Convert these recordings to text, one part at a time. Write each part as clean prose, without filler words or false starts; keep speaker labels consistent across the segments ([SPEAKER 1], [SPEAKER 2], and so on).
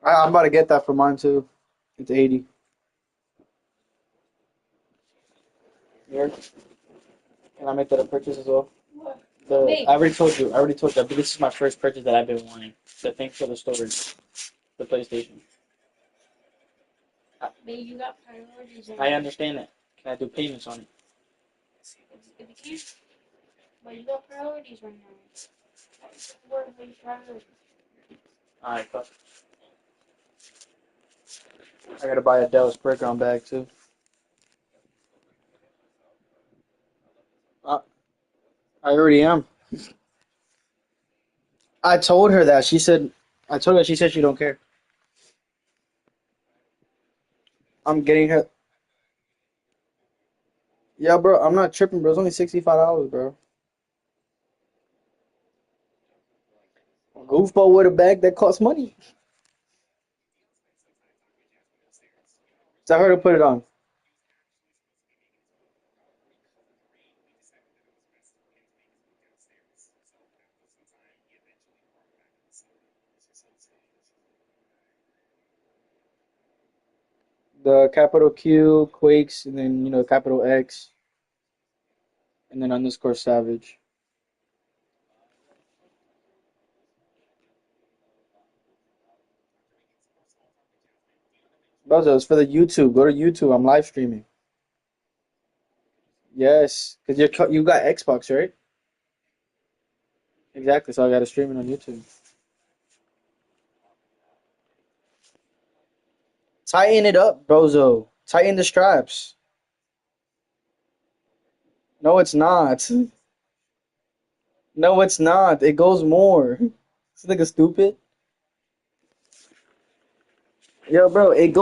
[SPEAKER 1] I'm about to get that for mine too. It's 80. Here, can I make that a purchase as well? I already told you. I already told you. But this is my first purchase that I've been wanting. So thanks for the storage, the PlayStation.
[SPEAKER 2] But you got priorities.
[SPEAKER 1] I understand that. Can I do payments on it?
[SPEAKER 2] If you can't, but you got priorities right now. What are your priorities?
[SPEAKER 1] All right, fuck. I gotta buy a Dallas Brick on bag too. Uh, I already am. I told her that. She said. I told her. She said she don't care. I'm getting her. Yeah, bro. I'm not tripping, bro. It's only $65, bro. Goofball with a bag that costs money. Tell her to put it on. The capital Q, Quakes, and then capital X, and then underscore Savage. Bozo, it's for the YouTube. Go to YouTube. I'm live streaming. Yes, because you got Xbox, right? Exactly. So I got to stream it on YouTube. Tighten it up, Bozo. Tighten the straps. No, it's not. No, it's not. It goes more. This nigga stupid. Yo, bro, it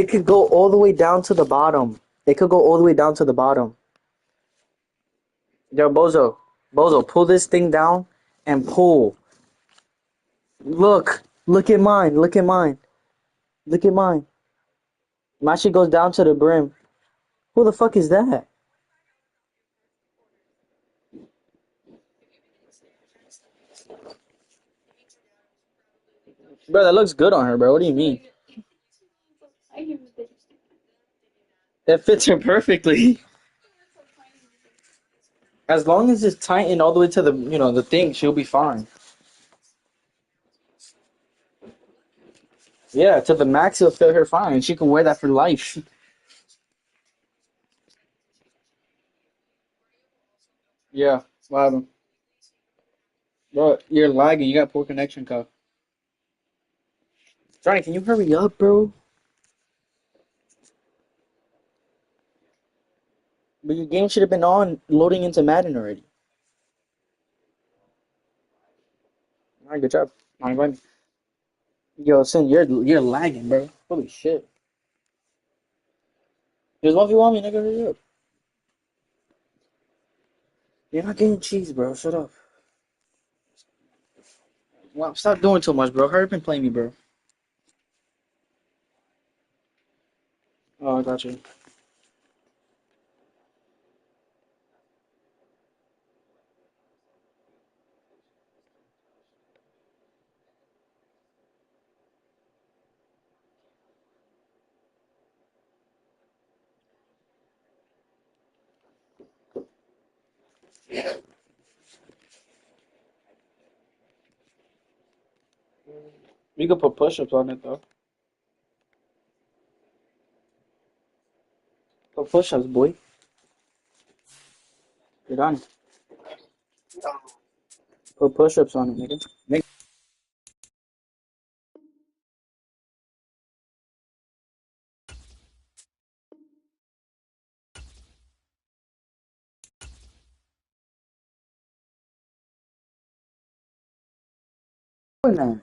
[SPEAKER 1] could go all the way down to the bottom. It could go all the way down to the bottom. Yo, Bozo, pull this thing down and pull. Look at mine. Look at mine. Look at mine. My shit goes down to the brim. Who the fuck is that? Bro, that looks good on her, bro. What do you mean?
[SPEAKER 2] I give you the
[SPEAKER 1] That fits her perfectly. As long as it's tightened all the way to the thing, she'll be fine. Yeah, to the max, it'll fit her fine. She can wear that for life. Yeah, what happened? Bro, you're lagging. You got poor connection, Kyle. Johnny, can you hurry up, bro? But your game should have been on loading into Madden already. All right, good job. All right, yo, Sin, you're lagging, bro. Holy shit. There's one if you want me, nigga. Hurry up. You're not getting cheese, bro. Shut up. Well, stop doing too much, bro. Hurry up and play me, bro. Oh, I got you. You can put push-ups on it though. Put push-ups, boy. You're done. Put push-ups on it, nigga. Make that.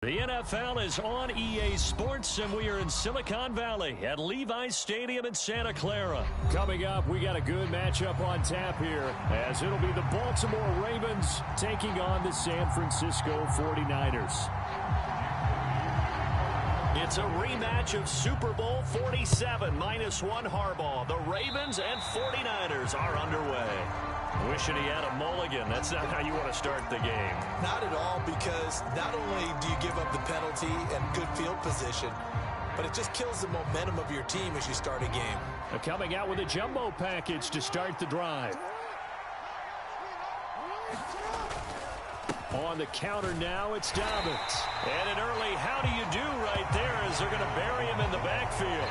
[SPEAKER 3] The NFL is on EA Sports, and we are in Silicon Valley at Levi's Stadium in Santa Clara.
[SPEAKER 4] Coming up, we got a good matchup on tap here, as it'll be the Baltimore Ravens taking on the San Francisco 49ers.
[SPEAKER 3] It's a rematch of Super Bowl 47, -1 Harbaugh. The Ravens and 49ers are underway. Wishing he had a mulligan. That's not how you want to start the game.
[SPEAKER 5] Not at all, because not only do you give up the penalty and good field position, but it just kills the momentum of your team as you start a game.
[SPEAKER 4] Coming out with a jumbo package to start the drive. On the counter now, it's Dobbins.
[SPEAKER 3] And an early how do you do right there as they're going to bury him in the backfield.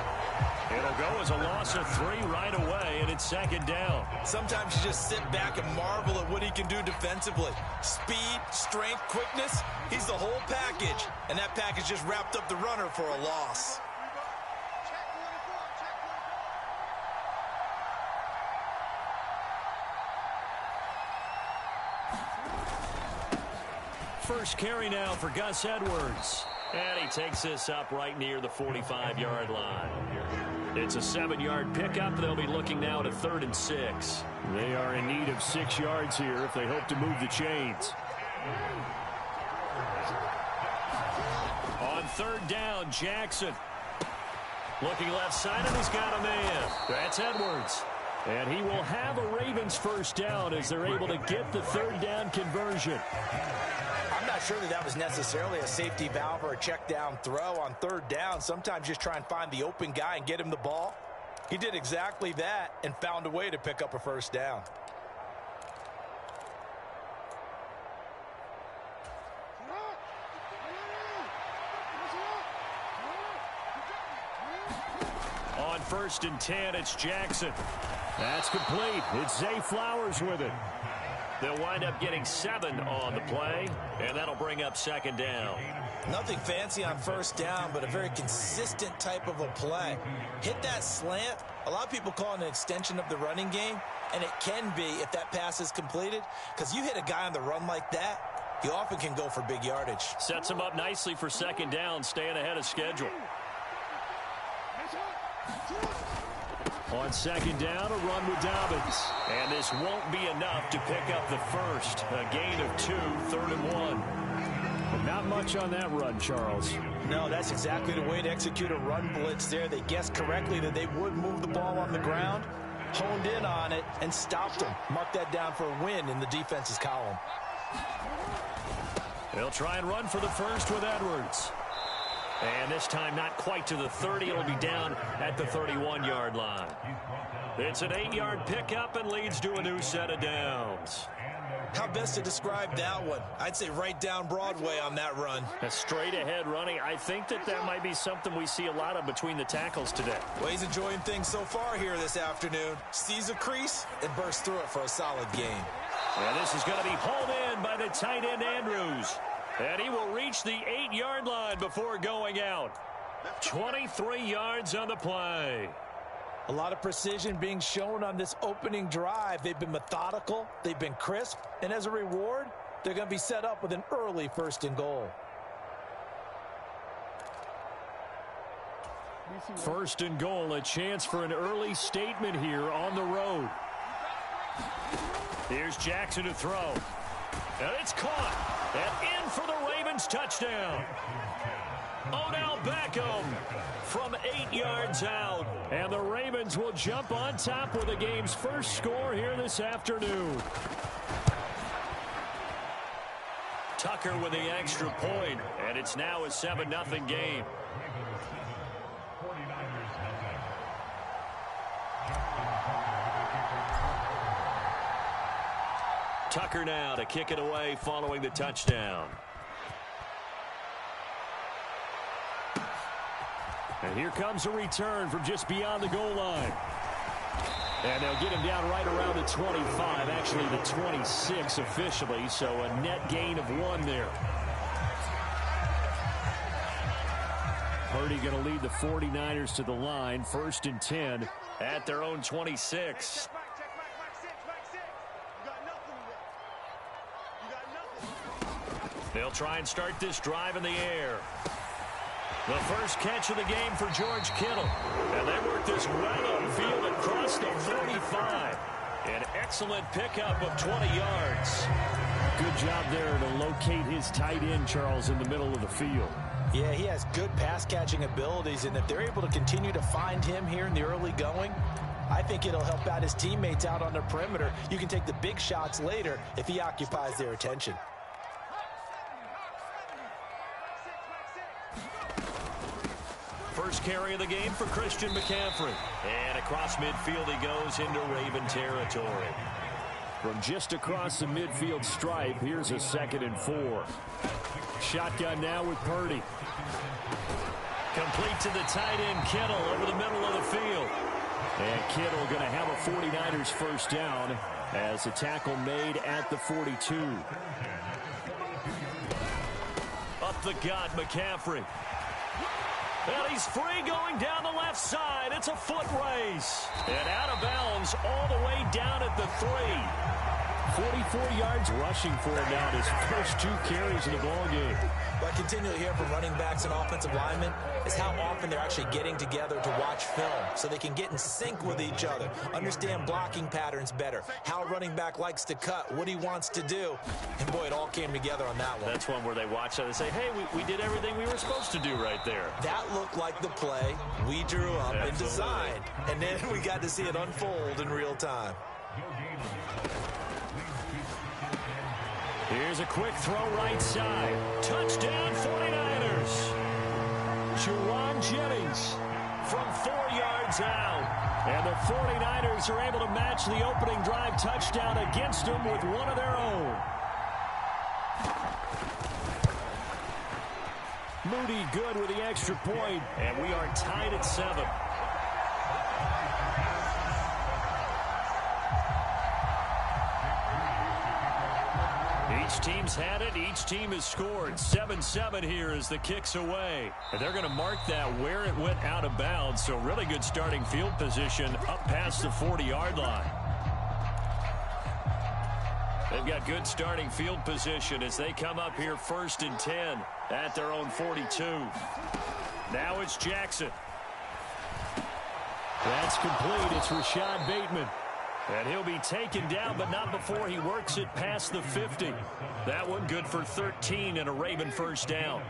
[SPEAKER 3] It'll go as a loss of 3 right away, and it's second down.
[SPEAKER 5] Sometimes you just sit back and marvel at what he can do defensively. Speed, strength, quickness, he's the whole package. And that package just wrapped up the runner for a loss.
[SPEAKER 3] First carry now for Gus Edwards. And he takes this up right near the 45-yard line. It's a 7-yard pickup. They'll be looking now at a 3rd and 6.
[SPEAKER 4] They are in need of 6 yards here if they hope to move the chains.
[SPEAKER 3] On 3rd down, Jackson. Looking left side, and he's got a man. That's Edwards.
[SPEAKER 4] And he will have a Ravens first down as they're able to get the 3rd down conversion.
[SPEAKER 5] I'm not sure that was necessarily a safety valve or a check down throw on 3rd down. Sometimes just try and find the open guy and get him the ball. He did exactly that and found a way to pick up a first down.
[SPEAKER 3] On 1st and 10, it's Jackson.
[SPEAKER 4] That's complete. It's Zay Flowers with it.
[SPEAKER 3] They'll wind up getting 7 on the play, and that'll bring up 2nd down.
[SPEAKER 5] Nothing fancy on 1st down, but a very consistent type of a play. Hit that slant. A lot of people call it an extension of the running game, and it can be if that pass is completed, because you hit a guy on the run like that, you often can go for big yardage.
[SPEAKER 3] Sets him up nicely for 2nd down, staying ahead of schedule.
[SPEAKER 4] On 2nd down, a run with Dobbins.
[SPEAKER 3] And this won't be enough to pick up the first. A gain of 2, 3rd and 1.
[SPEAKER 4] But not much on that run, Charles.
[SPEAKER 5] No, that's exactly the way to execute a run blitz there. They guessed correctly that they would move the ball on the ground, honed in on it, and stopped them. Mark that down for a win in the defense's column.
[SPEAKER 3] They'll try and run for the first with Edwards. And this time not quite to the 30. It'll be down at the 31-yard line. It's an 8-yard pickup and leads to a new set of downs.
[SPEAKER 5] How best to describe that one? I'd say right down Broadway on that run.
[SPEAKER 3] A straight-ahead running. I think that might be something we see a lot of between the tackles today.
[SPEAKER 5] Well, he's enjoying things so far here this afternoon. Sees a crease and bursts through it for a solid gain.
[SPEAKER 3] And this is going to be hauled in by the tight end Andrews. And he will reach the 8-yard line before going out. 23 yards on the play.
[SPEAKER 5] A lot of precision being shown on this opening drive. They've been methodical. They've been crisp. And as a reward, they're going to be set up with an early 1st and goal.
[SPEAKER 4] 1st and goal, a chance for an early statement here on the road.
[SPEAKER 3] Here's Jackson to throw. And it's caught. And in for the Ravens touchdown. Odell Beckham from 8 yards out.
[SPEAKER 4] And the Ravens will jump on top with the game's first score here this afternoon.
[SPEAKER 3] Tucker with the extra point, and it's now a 7-0 game. Tucker now to kick it away following the touchdown.
[SPEAKER 4] And here comes a return from just beyond the goal line. And they'll get him down right around the 25, actually the 26 officially, so a net gain of 1 there. Purdy going to lead the 49ers to the line, 1st and 10
[SPEAKER 3] at their own 26. They'll try and start this drive in the air. The first catch of the game for George Kittle. And they work this well upfield across the 45. An excellent pickup of 20 yards.
[SPEAKER 4] Good job there to locate his tight end, Charles, in the middle of the field.
[SPEAKER 5] Yeah, he has good pass-catching abilities, and if they're able to continue to find him here in the early going, I think it'll help out his teammates out on the perimeter. You can take the big shots later if he occupies their attention.
[SPEAKER 3] First carry of the game for Christian McCaffrey. And across midfield he goes into Raven territory.
[SPEAKER 4] From just across the midfield stripe, here's a 2nd and 4. Shotgun now with Purdy.
[SPEAKER 3] Complete to the tight end Kittle over the middle of the field.
[SPEAKER 4] And Kittle going to have a 49ers first down as a tackle made at the 42.
[SPEAKER 3] Up the gut, McCaffrey. And he's free going down the left side. It's a foot race. And out of bounds all the way down at the 3.
[SPEAKER 4] 44 yards rushing for him now in his first 2 carries in the ballgame.
[SPEAKER 5] What I continually hear from running backs and offensive linemen is how often they're actually getting together to watch film so they can get in sync with each other, understand blocking patterns better, how a running back likes to cut, what he wants to do. And, boy, it all came together on that one.
[SPEAKER 3] That's one where they watch it and say, hey, we did everything we were supposed to do right there.
[SPEAKER 5] That looked like the play we drew up and designed. And then we got to see it unfold in real time.
[SPEAKER 3] Here's a quick throw right side. Touchdown 49ers.
[SPEAKER 4] Juwan Jennings
[SPEAKER 3] from 4 yards out.
[SPEAKER 4] And the 49ers are able to match the opening drive touchdown against them with one of their own. Moody good with the extra point.
[SPEAKER 3] And we are tied at 7. Each team's had it. Each team has scored. 7-7 here as the kick's away. And they're going to mark that where it went out of bounds. So really good starting field position up past the 40-yard line. They've got good starting field position as they come up here 1st and 10 at their own 42. Now it's Jackson.
[SPEAKER 4] That's complete. It's Rashad Bateman.
[SPEAKER 3] And he'll be taken down, but not before he works it past the 50. That one good for 13 and a Raven first down.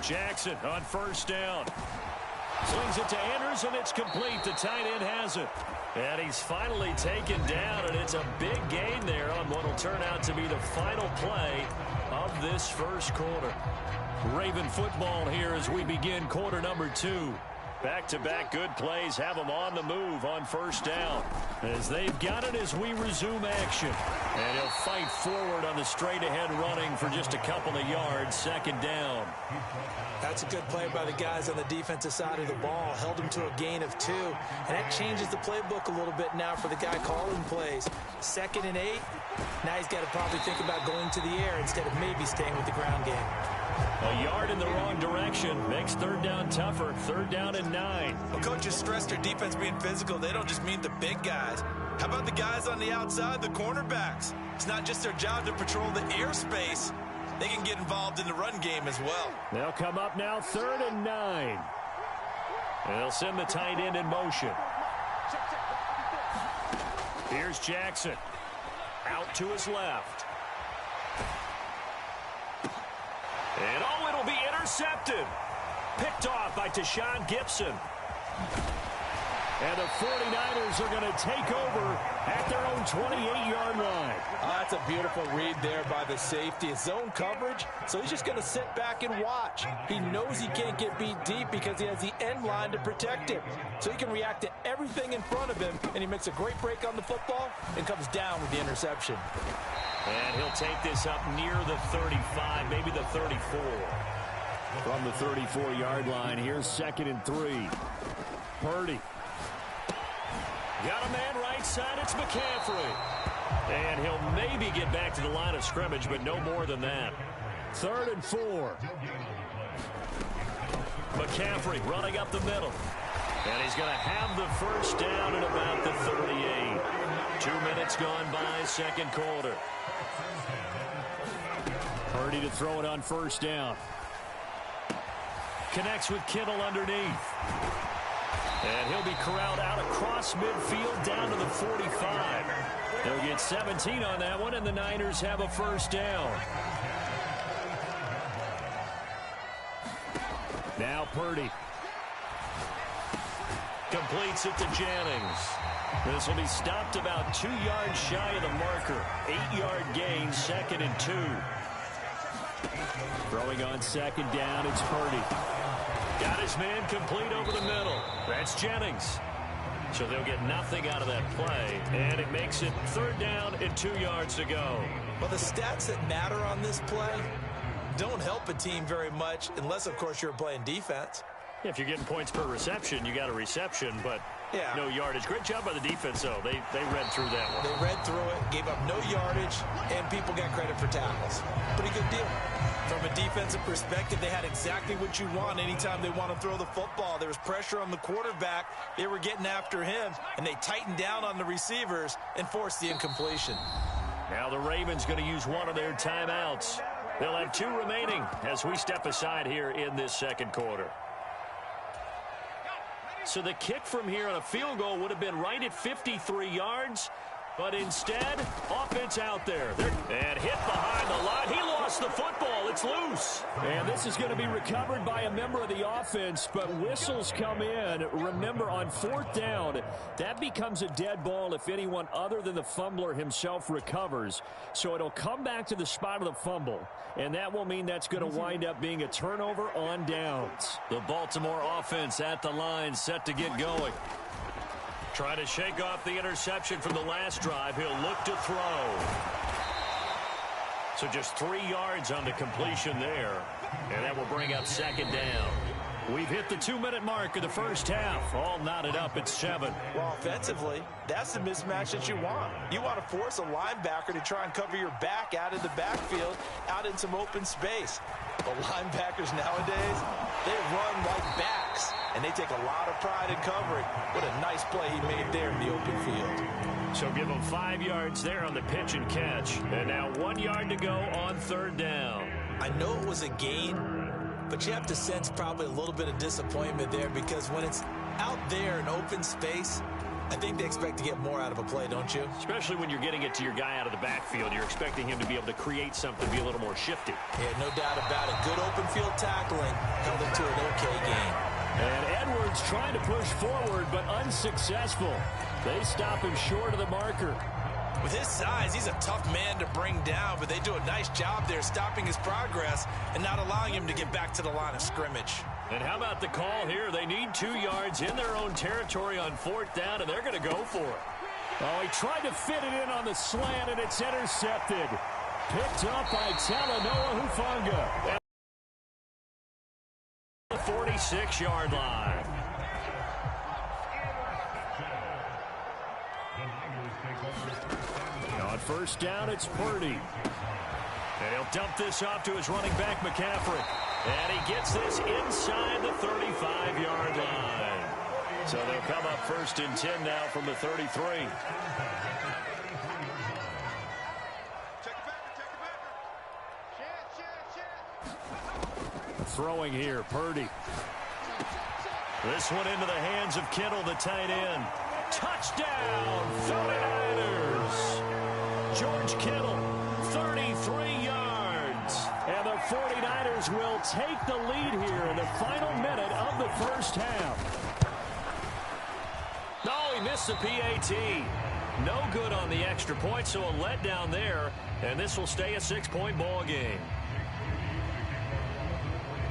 [SPEAKER 3] Jackson on first down. Slings it to Andrews, and it's complete. The tight end has it. And he's finally taken down, and it's a big gain there on what will turn out to be the final play of this first quarter. Raven football here as we begin quarter number 2. Back-to-back good plays have them on the move on first down. As they've got it as we resume action. And he'll fight forward on the straight-ahead running for just a couple of yards. 2nd down.
[SPEAKER 5] That's a good play by the guys on the defensive side of the ball. Held him to a gain of 2. And that changes the playbook a little bit now for the guy calling plays. 2nd and 8. Now he's got to probably think about going to the air instead of maybe staying with the ground game.
[SPEAKER 3] A yard in the wrong direction makes 3rd down tougher. 3rd down and 9.
[SPEAKER 5] Well, coaches stress their defense being physical. They don't just mean the big guys. How about the guys on the outside, the cornerbacks? It's not just their job to patrol the airspace. They can get involved in the run game as well.
[SPEAKER 4] They'll come up now 3rd and 9.
[SPEAKER 3] And they'll send the tight end in motion. Here's Jackson. Out to his left. And oh, it'll be intercepted. Picked off by Tashawn Gibson.
[SPEAKER 4] And the 49ers are going to take over at their own 28-yard line.
[SPEAKER 5] That's a beautiful read there by the safety. It's zone coverage, so he's just going to sit back and watch. He knows he can't get beat deep because he has the end line to protect him. So he can react to everything in front of him, and he makes a great break on the football and comes down with the interception.
[SPEAKER 3] And he'll take this up near the 35, maybe the 34.
[SPEAKER 4] From the 34-yard line, here's 2nd and 3. Purdy.
[SPEAKER 3] Got a man right side, it's McCaffrey. And he'll maybe get back to the line of scrimmage, but no more than that.
[SPEAKER 4] 3rd and 4.
[SPEAKER 3] McCaffrey running up the middle. And he's going to have the first down at about the 38. 2 minutes gone by, second quarter.
[SPEAKER 4] Purdy to throw it on first down.
[SPEAKER 3] Connects with Kittle underneath. And he'll be corralled out across midfield down to the 45. They'll get 17 on that one, and the Niners have a first down.
[SPEAKER 4] Now Purdy.
[SPEAKER 3] Completes it to Jennings. This will be stopped about 2 yards shy of the marker. 8-yard gain, 2nd and 2.
[SPEAKER 4] Throwing on second down, it's Purdy.
[SPEAKER 3] Got his man complete over the middle. That's Jennings. So they'll get nothing out of that play, and it makes it 3rd down and 2 yards to go.
[SPEAKER 5] Well, the stats that matter on this play don't help a team very much unless, of course, you're playing defense.
[SPEAKER 3] If you're getting points per reception, you got a reception, but no yardage. Great job by the defense, though. They read through that one.
[SPEAKER 5] They read through it, gave up no yardage, and people got credit for tackles. Pretty good deal. From a defensive perspective, they had exactly what you want anytime they want to throw the football. There was pressure on the quarterback. They were getting after him, and they tightened down on the receivers and forced the incompletion.
[SPEAKER 3] Now the Ravens going to use one of their timeouts. They'll have 2 remaining as we step aside here in this second quarter. So the kick from here on a field goal would have been right at 53 yards. But instead, offense out there. And hit behind the line. He lost the football. It's loose.
[SPEAKER 4] And this is going to be recovered by a member of the offense, but whistles come in. Remember, on 4th down, that becomes a dead ball if anyone other than the fumbler himself recovers. So it'll come back to the spot of the fumble, and that will mean that's going to wind up being a turnover on downs.
[SPEAKER 3] The Baltimore offense at the line, set to get going. Trying to shake off the interception from the last drive. He'll look to throw. So just 3 yards on the completion there. And that will bring up 2nd down. We've hit the 2-minute mark of the first half. All knotted up at 7.
[SPEAKER 5] Well, offensively, that's the mismatch that you want. You want to force a linebacker to try and cover your back out in the backfield, out in some open space. But linebackers nowadays, they run like backs, and they take a lot of pride in covering. What a nice play he made there in the open field.
[SPEAKER 3] So give him 5 yards there on the pitch and catch. And now 1 yard to go on 3rd down.
[SPEAKER 5] I know it was a gain, but you have to sense probably a little bit of disappointment there because when it's out there in open space, I think they expect to get more out of a play, don't you?
[SPEAKER 3] Especially when you're getting it to your guy out of the backfield. You're expecting him to be able to create something, be a little more shifty.
[SPEAKER 5] Yeah, no doubt about it. Good open field tackling held him to an okay gain.
[SPEAKER 4] And Edwards trying to push forward, but unsuccessful. They stop him short of the marker.
[SPEAKER 5] With his size, he's a tough man to bring down, but they do a nice job there stopping his progress and not allowing him to get back to the line of scrimmage.
[SPEAKER 3] And how about the call here? They need 2 yards in their own territory on 4th down, and they're going to go for it.
[SPEAKER 4] Oh, he tried to fit it in on the slant, and it's intercepted. Picked up by Talanoa Hufanga.
[SPEAKER 3] The 46-yard line.
[SPEAKER 4] On 1st down, it's Purdy.
[SPEAKER 3] And he'll dump this off to his running back, McCaffrey. And he gets this inside the 35-yard line. So they'll come up 1st and 10 now from the 33.
[SPEAKER 4] Throwing here, Purdy.
[SPEAKER 3] This one into the hands of Kittle, the tight end. Touchdown, 49ers. George Kittle, 33 yards.
[SPEAKER 4] And the 49ers will take the lead here in the final minute of the first half.
[SPEAKER 3] No, he missed the PAT. No good on the extra point, so a letdown there. And this will stay a 6-point ball game.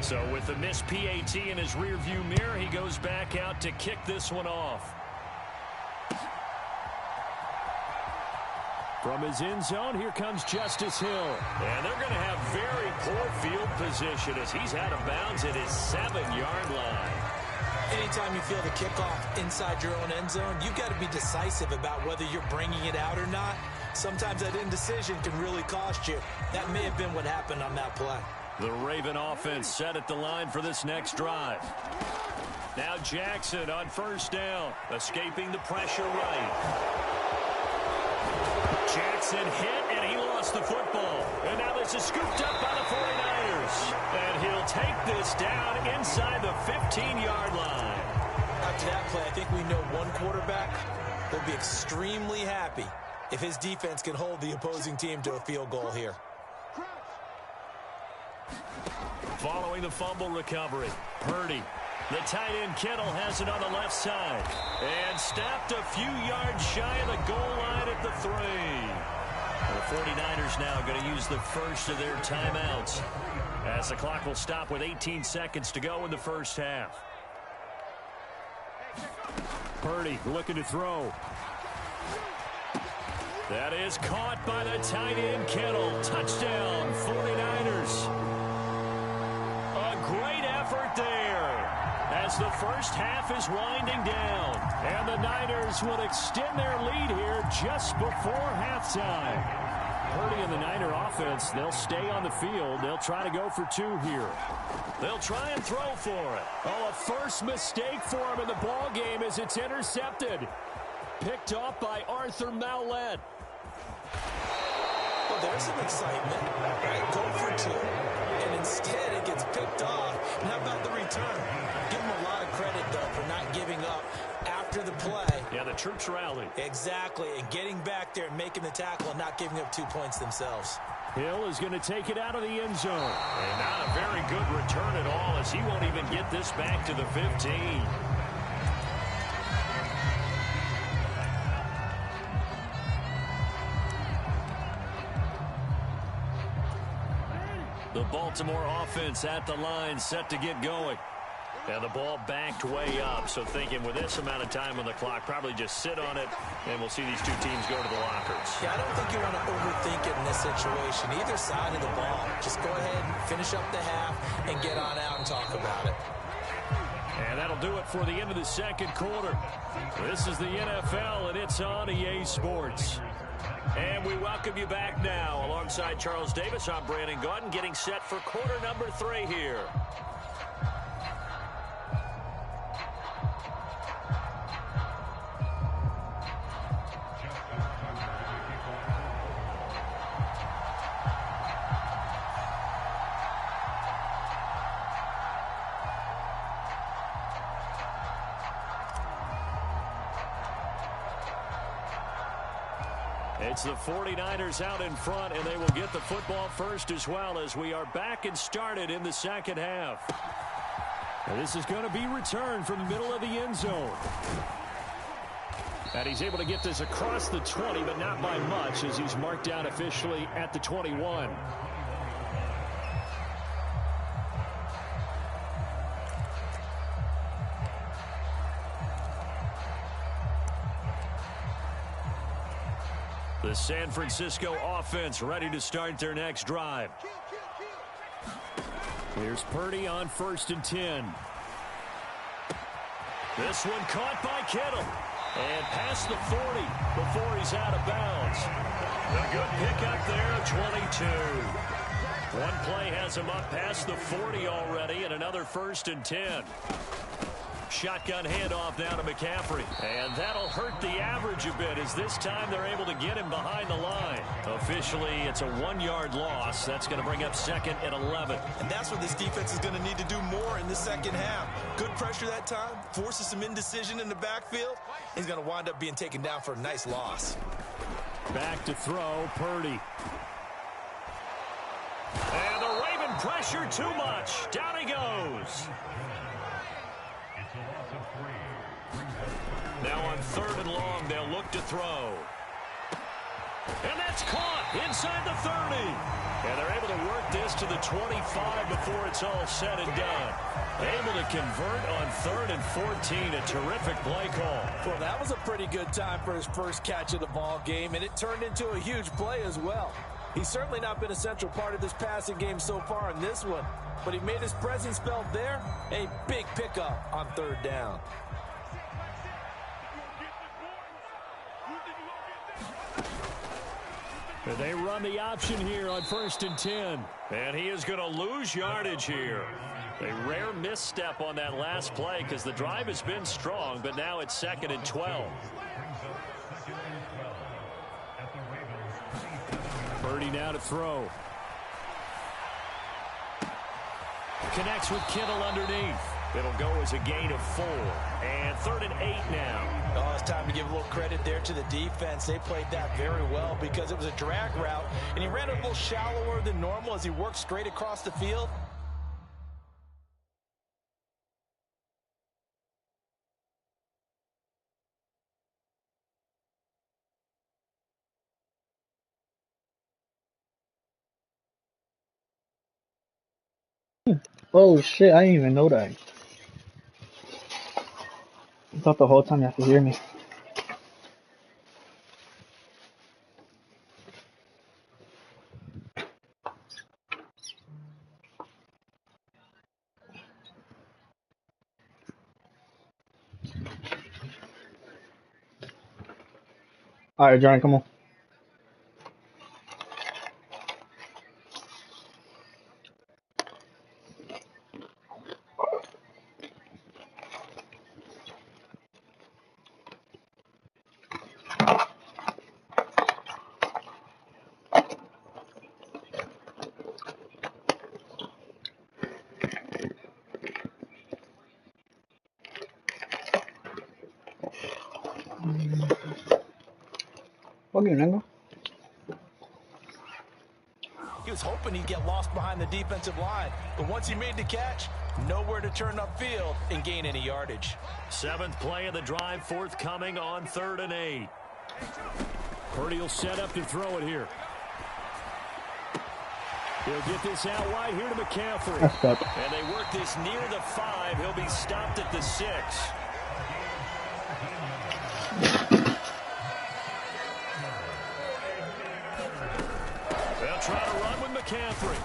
[SPEAKER 3] So with the missed PAT in his rearview mirror, he goes back out to kick this one off.
[SPEAKER 4] From his end zone, here comes Justice Hill.
[SPEAKER 3] And they're going to have very poor field position as he's out of bounds at his 7-yard line.
[SPEAKER 5] Anytime you feel the kickoff inside your own end zone, you've got to be decisive about whether you're bringing it out or not. Sometimes that indecision can really cost you. That may have been what happened on that play.
[SPEAKER 3] The Raven offense set at the line for this next drive. Now Jackson on 1st down, escaping the pressure right. Jackson hit, and he lost the football. And now this is scooped up by the 49ers. And he'll take this down inside the 15-yard line.
[SPEAKER 5] After that play, I think we know one quarterback will be extremely happy if his defense can hold the opposing team to a field goal here.
[SPEAKER 3] Following the fumble recovery, Purdy. The tight end Kittle has it on the left side. And snapped a few yards shy of the goal line at the 3. The 49ers now going to use the first of their timeouts, as the clock will stop with 18 seconds to go in the first half.
[SPEAKER 4] Purdy looking to throw.
[SPEAKER 3] That is caught by the tight end Kittle. Touchdown, 49ers. A great effort there, as the first half is winding down. And the Niners will extend their lead here just before halftime.
[SPEAKER 4] Purdy and the Niner offense, they'll stay on the field. They'll try to go for 2 here.
[SPEAKER 3] They'll try and throw for it.
[SPEAKER 4] Oh, a first mistake for him in the ball game as it's intercepted. Picked off by Arthur Maulet.
[SPEAKER 5] Well, there's some excitement. Right? Go for 2. And instead it gets picked off. And how about the return? Give him a lot of credit, though, for not giving up after the play.
[SPEAKER 3] Yeah, the troops rallied.
[SPEAKER 5] Exactly. And getting back there and making the tackle and not giving up 2 points themselves.
[SPEAKER 4] Hill is going to take it out of the end zone.
[SPEAKER 3] And not a very good return at all, as he won't even get this back to the 15. The Baltimore offense at the line, set to get going. And the ball backed way up, so thinking with this amount of time on the clock, probably just sit on it, and we'll see these 2 teams go to the lockers.
[SPEAKER 5] Yeah, I don't think you want to overthink it in this situation. Either side of the ball. Just go ahead and finish up the half and get on out and talk about it.
[SPEAKER 3] And that'll do it for the end of the second quarter. This is the NFL, and it's on EA Sports. And we welcome you back now. Alongside Charles Davis, I'm Brandon Gaudin, getting set for quarter number 3 here. It's the 49ers out in front, and they will get the football first as well, as we are back and started in the second half.
[SPEAKER 4] And this is going to be returned from the middle of the end zone. And he's able to get this across the 20, but not by much, as he's marked down officially at the 21.
[SPEAKER 3] The San Francisco offense ready to start their next drive.
[SPEAKER 4] Here's Purdy on 1st and 10.
[SPEAKER 3] This one caught by Kittle. And past the 40 before he's out of bounds. A good pickup there, 22. One play has him up past the 40 already, and another 1st and 10. Shotgun handoff now to McCaffrey. And that'll hurt the average a bit, as this time they're able to get him behind the line. Officially, it's a 1-yard loss. That's going to bring up 2nd and 11.
[SPEAKER 5] And that's what this defense is going to need to do more in the second half. Good pressure that time, forces some indecision in the backfield. He's going to wind up being taken down for a nice loss.
[SPEAKER 4] Back to throw, Purdy.
[SPEAKER 3] And the Raven pressure too much. Down he goes. Now on 3rd and long, they'll look to throw. And that's caught inside the 30. And they're able to work this to the 25 before it's all said and done. Able to convert on 3rd and 14. A terrific play call.
[SPEAKER 6] Well, that was a pretty good time for his first catch of the ball game, and it turned into a huge play as well. He's certainly not been a central part of this passing game so far in this one, but he made his presence felt there. A big pickup on 3rd down.
[SPEAKER 4] They run the option here on 1st and 10.
[SPEAKER 3] And he is going to lose yardage here. A rare misstep on that last play, because the drive has been strong, but now it's 2nd and 12.
[SPEAKER 4] Purdy now to throw. Connects with Kittle underneath. It'll go as a gain of 4. And 3rd and 8 now.
[SPEAKER 5] Oh, it's time to give a little credit there to the defense. They played that very well because it was a drag route, and he ran it a little shallower than normal as he worked straight across the field.
[SPEAKER 1] Oh shit, I didn't even know that. I thought the whole time you have to hear me. Alright, Johnny, come on. Fuck you, nigga.
[SPEAKER 5] He was hoping he'd get lost behind the defensive line, but once he made the catch, nowhere to turn upfield and gain any yardage.
[SPEAKER 3] 7th play of the drive, forthcoming on 3rd and 8.
[SPEAKER 4] Purdy will set up to throw it here. He'll get this out wide here to McCaffrey.
[SPEAKER 1] That's up.
[SPEAKER 3] And they work this near the 5. He'll be stopped at the 6. They'll try to run with McCaffrey.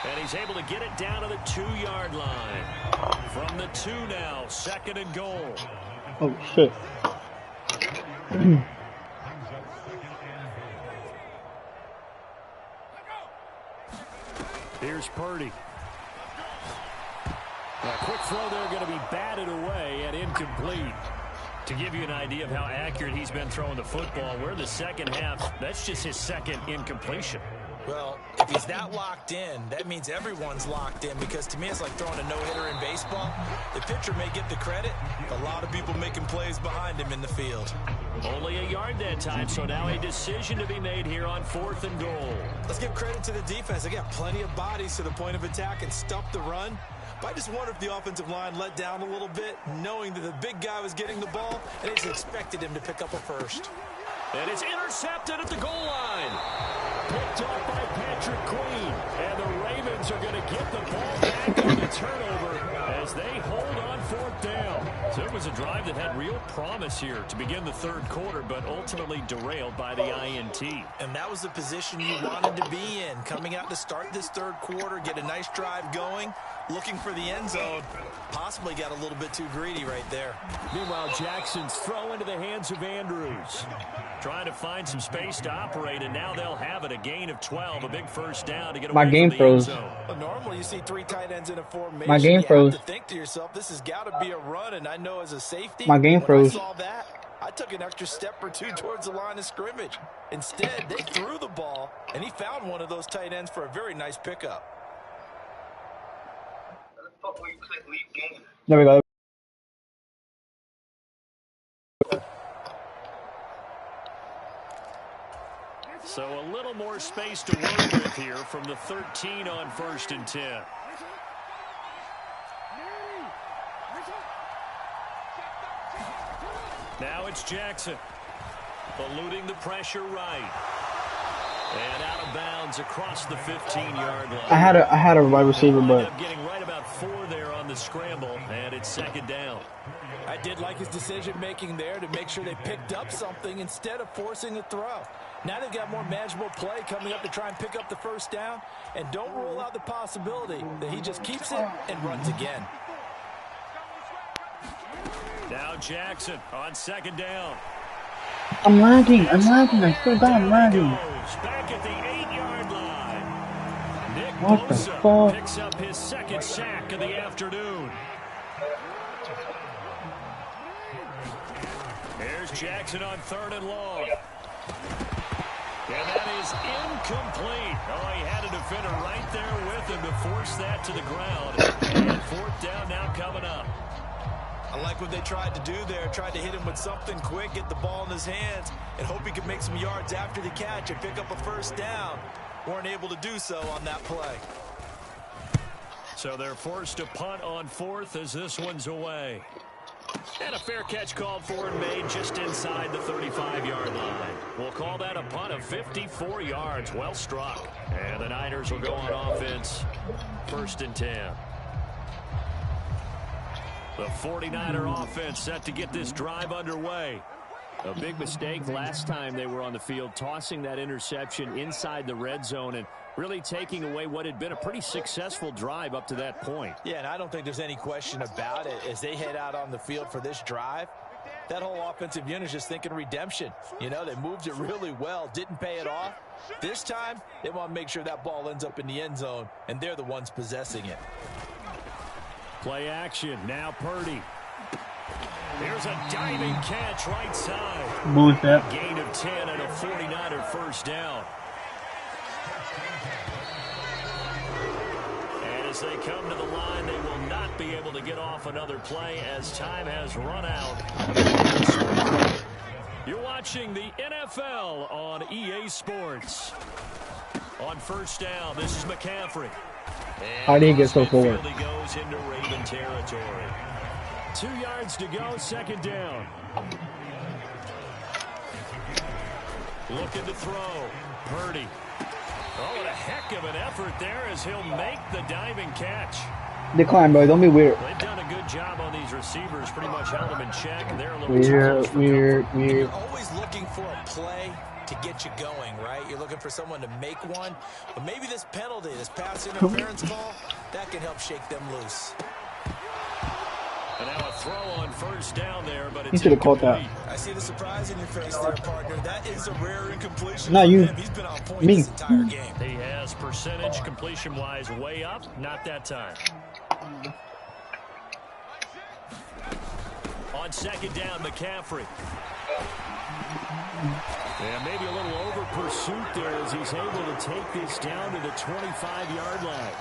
[SPEAKER 3] And he's able to get it down to the 2-yard line. From the 2 now, 2nd and goal.
[SPEAKER 1] Oh shit.
[SPEAKER 4] Here's Purdy. A quick throw there going to be batted away and incomplete.
[SPEAKER 3] To give you an idea of how accurate he's been throwing the football, we're in the second half. That's just his 2nd incompletion.
[SPEAKER 5] Well, if he's that locked in, that means everyone's locked in, because to me it's like throwing a no-hitter in baseball. The pitcher may get the credit, a lot of people making plays behind him in the field.
[SPEAKER 3] Only a yard that time, so now a decision to be made here on 4th and goal.
[SPEAKER 5] Let's give credit to the defense. They got plenty of bodies to the point of attack and stuffed the run. But I just wonder if the offensive line let down a little bit, knowing that the big guy was getting the ball, and they just expected him to pick up a first.
[SPEAKER 3] And it's intercepted at the goal line.
[SPEAKER 4] Picked off by Patrick Queen. And the Ravens are going to get the ball back on the turnover as they hold on 4th down.
[SPEAKER 3] So it was a drive that had real promise here to begin the 3rd quarter, but ultimately derailed by the INT.
[SPEAKER 5] And that was the position you wanted to be in, coming out to start this 3rd quarter, get a nice drive going, looking for the end zone. Possibly got a little bit too greedy right there.
[SPEAKER 4] Meanwhile, Jackson's throw into the hands of Andrews.
[SPEAKER 3] Trying to find some space to operate, and now they'll have it. A gain of 12, a big first down to get away
[SPEAKER 1] My game
[SPEAKER 3] from the end
[SPEAKER 1] froze.
[SPEAKER 3] zone.
[SPEAKER 5] Well, normally you see 3 tight ends in a formation.
[SPEAKER 1] My game froze.
[SPEAKER 5] You have to think to yourself, this has got to be a run, and I know as a safety,
[SPEAKER 1] My game
[SPEAKER 5] when
[SPEAKER 1] froze.
[SPEAKER 5] I saw that, I took an extra step or 2 towards the line of scrimmage. Instead, they threw the ball, and he found one of those tight ends for a very nice pickup.
[SPEAKER 1] There we go.
[SPEAKER 3] So a little more space to work with here from the 13 on 1st and 10. Now it's Jackson, eluding the pressure right. And out of bounds across the 15-yard line.
[SPEAKER 1] I had a wide receiver, but
[SPEAKER 3] Getting right about 4 there on the scramble, and it's 2nd down.
[SPEAKER 5] I did like his decision-making there to make sure they picked up something instead of forcing a throw. Now they've got more manageable play coming up to try and pick up the first down, and don't rule out the possibility that he just keeps it and runs again.
[SPEAKER 3] Now Jackson on 2nd down.
[SPEAKER 1] I'm lagging. I still got I'm lagging.
[SPEAKER 3] Back at the 8-yard line. Nick
[SPEAKER 1] What the
[SPEAKER 3] Bosa
[SPEAKER 1] fuck?
[SPEAKER 3] picks up his 2nd sack of the afternoon. Here's Jackson on 3rd and long. And that is incomplete. Oh, he had a defender right there with him to force that to the ground. And fourth down now coming up.
[SPEAKER 5] I like what they tried to do there. Tried to hit him with something quick, get the ball in his hands, and hope he could make some yards after the catch and pick up a first down. Weren't able to do so on that play.
[SPEAKER 3] So they're forced to punt on fourth as this one's away. And a fair catch called for and made just inside the 35-yard line. We'll call that a punt of 54 yards. Well struck. And the Niners will go on offense. 1st and 10. The 49er offense set to get this drive underway. A big mistake last time they were on the field, tossing that interception inside the red zone and really taking away what had been a pretty successful drive up to that point.
[SPEAKER 5] Yeah, and I don't think there's any question about it. As they head out on the field for this drive, that whole offensive unit is just thinking redemption. You know, they moved it really well, didn't pay it off. This time, they want to make sure that ball ends up in the end zone, and they're the ones possessing it.
[SPEAKER 3] Play action. Now Purdy. Here's a diving catch right side.
[SPEAKER 1] Move that.
[SPEAKER 3] Gain of 10 and a 49er first down. And as they come to the line, they will not be able to get off another play as time has run out. You're watching the NFL on EA Sports. On first down, this is McCaffrey.
[SPEAKER 1] How did he get so forward?
[SPEAKER 3] He goes into Raven territory. 2 yards to go, 2nd down. Looking to throw. Purdy. Oh, what a heck of an effort there as he'll make the diving catch.
[SPEAKER 1] Decline, bro. Don't be weird.
[SPEAKER 3] They've done a good job on these receivers. Pretty much held them in check. They're a little
[SPEAKER 1] Weird.
[SPEAKER 5] You're always looking for a play to get you going, right? You're looking for someone to make one. But maybe this penalty, this pass interference call, that can help shake them loose.
[SPEAKER 3] And now a throw on first down there, but
[SPEAKER 1] He
[SPEAKER 3] it's
[SPEAKER 1] should have caught that.
[SPEAKER 5] I see the surprise in your face there, partner. That is a rare incompletion.
[SPEAKER 1] Not you.
[SPEAKER 5] He's been on point
[SPEAKER 1] Me.
[SPEAKER 5] this entire game.
[SPEAKER 3] He has percentage completion-wise way up. Not that time. On 2nd down, McCaffrey. And maybe a little over pursuit there as he's able to take this down to the 25-yard line.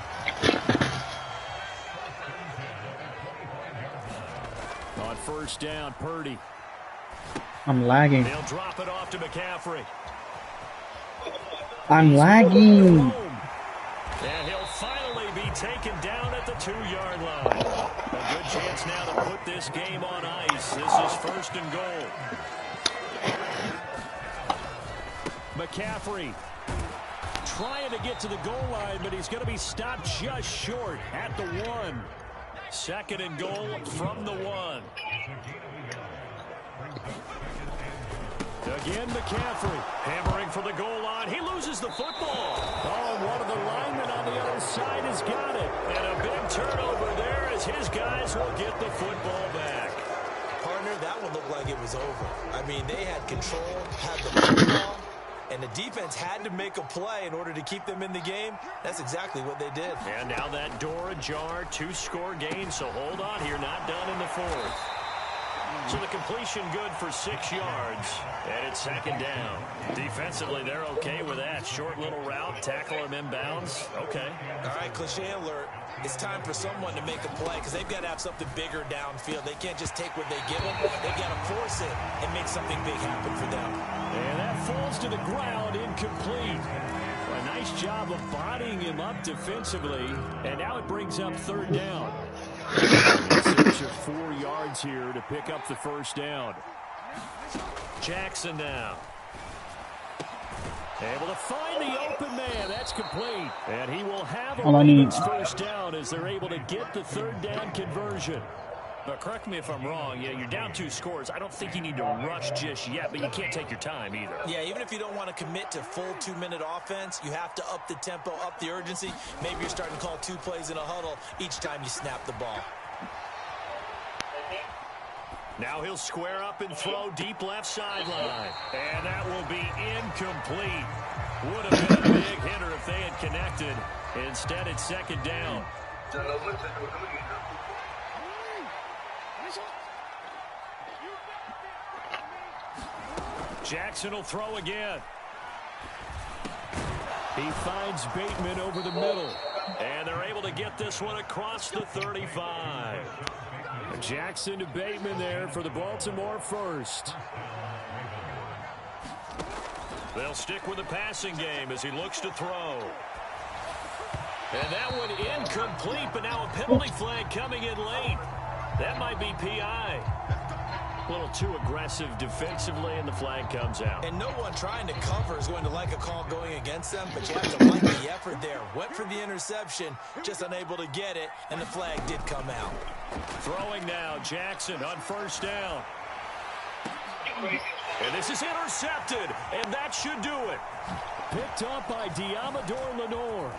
[SPEAKER 3] On first down, Purdy.
[SPEAKER 1] I'm lagging.
[SPEAKER 3] They'll drop it off to McCaffrey.
[SPEAKER 1] I'm lagging.
[SPEAKER 3] And he'll finally be taken down at the 2-yard line. A good chance now to put this game on ice. This is 1st and goal. McCaffrey trying to get to the goal line, but he's going to be stopped just short at the 1. 2nd and goal from the 1. Again, McCaffrey hammering for the goal line. He loses the football. Oh, one of the linemen on the other side has got it. And a big turnover there as his guys will get the football back.
[SPEAKER 5] Partner, that one looked like it was over. I mean, they had control, had the football, and the defense had to make a play in order to keep them in the game. That's exactly what they did.
[SPEAKER 3] And now that door ajar, 2-score game, so hold on here, not done in the 4th. So the completion good for 6 yards, and it's 2nd down. Defensively, they're okay with that. Short little route, tackle him inbounds. Okay.
[SPEAKER 5] All right, cliche alert. It's time for someone to make a play because they've got to have something bigger downfield. They can't just take what they give them. They've got to force it and make something big happen for them.
[SPEAKER 3] And that falls to the ground, incomplete. A nice job of bodying him up defensively, and now it brings up 3rd down. Search of 4 yards here to pick up the 1st down. Jackson now. Able to find the open man. That's complete. And he will have a Ravens 1st down as they're able to get the 3rd down conversion. But correct me if I'm wrong. Yeah, you're down 2 scores. I don't think you need to rush just yet, but you can't take your time either.
[SPEAKER 5] Yeah, even if you don't want to commit to full 2-minute offense, you have to up the tempo, up the urgency. Maybe you're starting to call 2 plays in a huddle each time you snap the ball.
[SPEAKER 3] Now he'll square up and throw deep left sideline. And that will be incomplete. Would have been a big hitter if they had connected. Instead, it's 2nd down. Jackson will throw again.
[SPEAKER 4] He finds Bateman over the middle. And they're able to get this one across the 35. Jackson to Bateman there for the Baltimore first. They'll stick with the passing game as he looks to throw. And that one incomplete, but now a penalty flag coming in late. That might be PI. A little too aggressive defensively, and the flag comes out.
[SPEAKER 5] And no one trying to cover is going to like a call going against them, but you have to like the effort there. Went for the interception, just unable to get it, and the flag did come out.
[SPEAKER 4] Throwing now, Jackson on first down. And this is intercepted, and that should do it. Picked up by Diamador Lenore.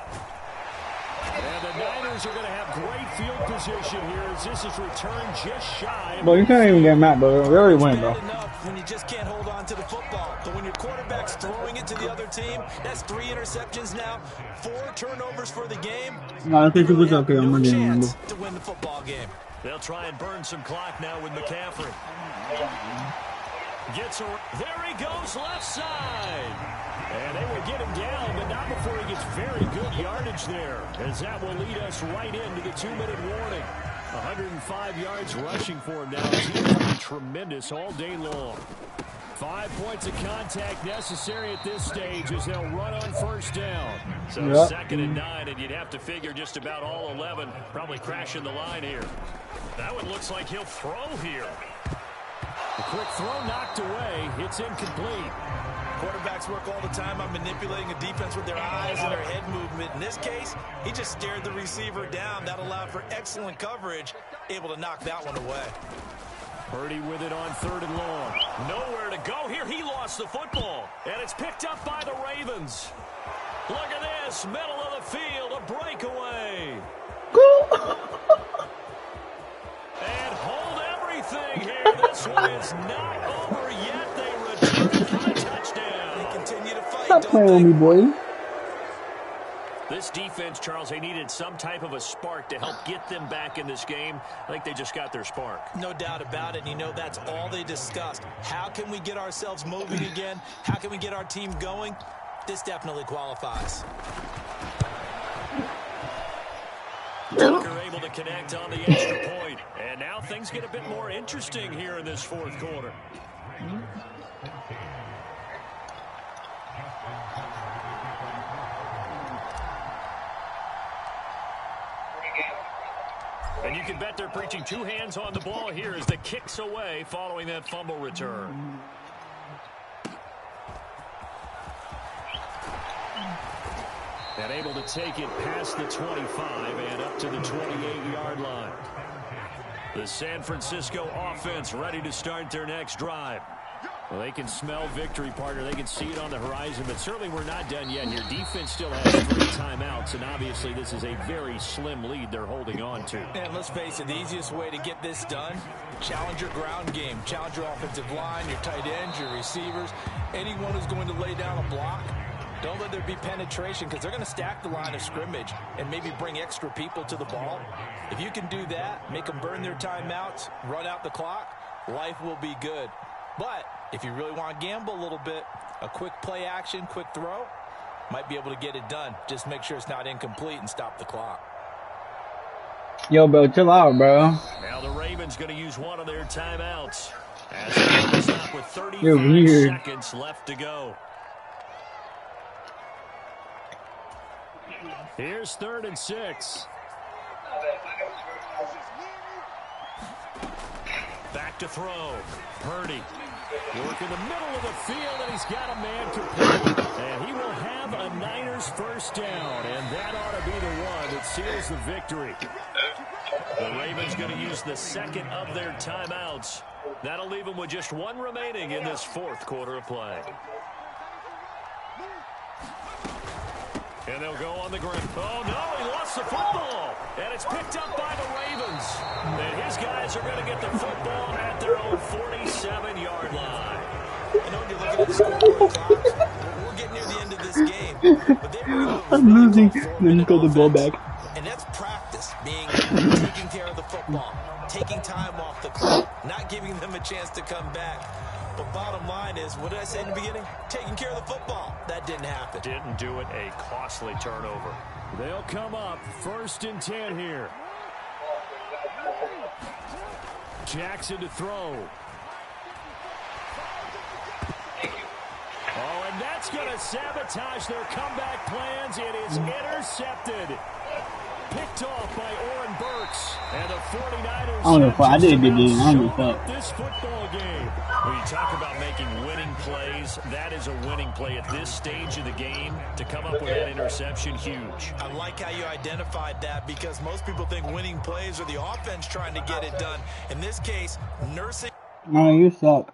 [SPEAKER 4] And the Niners are going to have great field position here as this is returned just shy.
[SPEAKER 1] Bro, you can't even get mad, bro. We already win, bro.
[SPEAKER 5] When you just can't hold on to the football. But when your quarterback's throwing it to the other team, that's 3 interceptions now, 4 turnovers for the game.
[SPEAKER 1] No, I think it was okay.
[SPEAKER 5] No chance to win the football game.
[SPEAKER 4] They'll try and burn some clock now with McCaffrey. There he goes, left side. And they will get him down, but not before he gets very good yardage there, as that will lead us right into the 2-minute warning. 105 yards rushing for him now. He has been tremendous all day long. 5 points of contact necessary at this stage as they'll run on first down. So 2nd and 9, and you'd have to figure just about all 11 probably crashing the line here. That one looks like he'll throw here. The quick throw knocked away. It's incomplete.
[SPEAKER 5] Quarterbacks work all the time on manipulating a defense with their eyes and their head movement. In this case, he just stared the receiver down. That allowed for excellent coverage, able to knock that one away.
[SPEAKER 4] Purdy with it on 3rd and long. Nowhere to go here. He lost the football, and it's picked up by the Ravens. Look at this, middle of the field, a breakaway. And hold everything here. This one is not over yet. They return for the touchdown.
[SPEAKER 5] They continue to fight.
[SPEAKER 1] Stop playing with me, boy.
[SPEAKER 4] This defense, Charles, they needed some type of a spark to help get them back in this game. I think they just got their spark.
[SPEAKER 5] No doubt about it. And you know, that's all they discussed. How can we get ourselves moving again? How can we get our team going? This definitely qualifies.
[SPEAKER 4] Tucker able to connect on the extra point. And now things get a bit more interesting here in this 4th quarter. And you can bet they're preaching 2 hands on the ball here as the kick's away following that fumble return. And able to take it past the 25 and up to the 28-yard line. The San Francisco offense ready to start their next drive. Well, they can smell victory, partner. They can see it on the horizon, but certainly we're not done yet here. Defense still has 3 timeouts, and obviously this is a very slim lead they're holding on to.
[SPEAKER 5] And let's face it, the easiest way to get this done, challenge your ground game. Challenge your offensive line, your tight ends, your receivers, anyone who's going to lay down a block. Don't let there be penetration because they're going to stack the line of scrimmage and maybe bring extra people to the ball. If you can do that, make them burn their timeouts, run out the clock, life will be good. But if you really want to gamble a little bit, a quick play action, quick throw, might be able to get it done. Just make sure it's not incomplete and stop the clock.
[SPEAKER 1] Yo, bro, chill out, bro.
[SPEAKER 4] Now the Ravens going to use one of their timeouts. As they stop with 35 seconds left to go. Here's 3rd and 6. Back to throw. Purdy. Work in the middle of the field, and he's got a man complete. And he will have a Niners first down, and that ought to be the one that seals the victory. The Ravens going to use the 2nd of their timeouts. That'll leave them with just 1 remaining in this 4th quarter of play. And they'll go on the ground. Oh, no, he lost the football. And it's picked up by the Ravens. And his guys are going to get the football at their own 47-yard line.
[SPEAKER 5] I know you're looking at the scoreboard clocks. We're getting near the end of this game. But they were
[SPEAKER 1] I'm losing. Let me call the ball back.
[SPEAKER 5] And that's practice, taking care of the football, taking time off the clock, not giving them a chance to come back. But bottom line is, what did I say in the beginning? Taking care of the football. That didn't happen.
[SPEAKER 3] Didn't do it. A costly turnover.
[SPEAKER 4] They'll come up 1st and 10 here. Jackson to throw. Oh, and that's going to sabotage their comeback plans. It is intercepted. Picked off by Oren Burks. And the 49ers
[SPEAKER 1] I don't know if I did a good game. I don't know if
[SPEAKER 4] show
[SPEAKER 1] that.
[SPEAKER 4] up this football game.
[SPEAKER 3] When you talk about making winning plays, that is a winning play at this stage of the game. To come up with that interception, huge.
[SPEAKER 5] I like how you identified that because most people think winning plays are the offense trying to get it done. In this case, nursing.
[SPEAKER 1] No, you suck.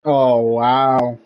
[SPEAKER 1] Oh, wow.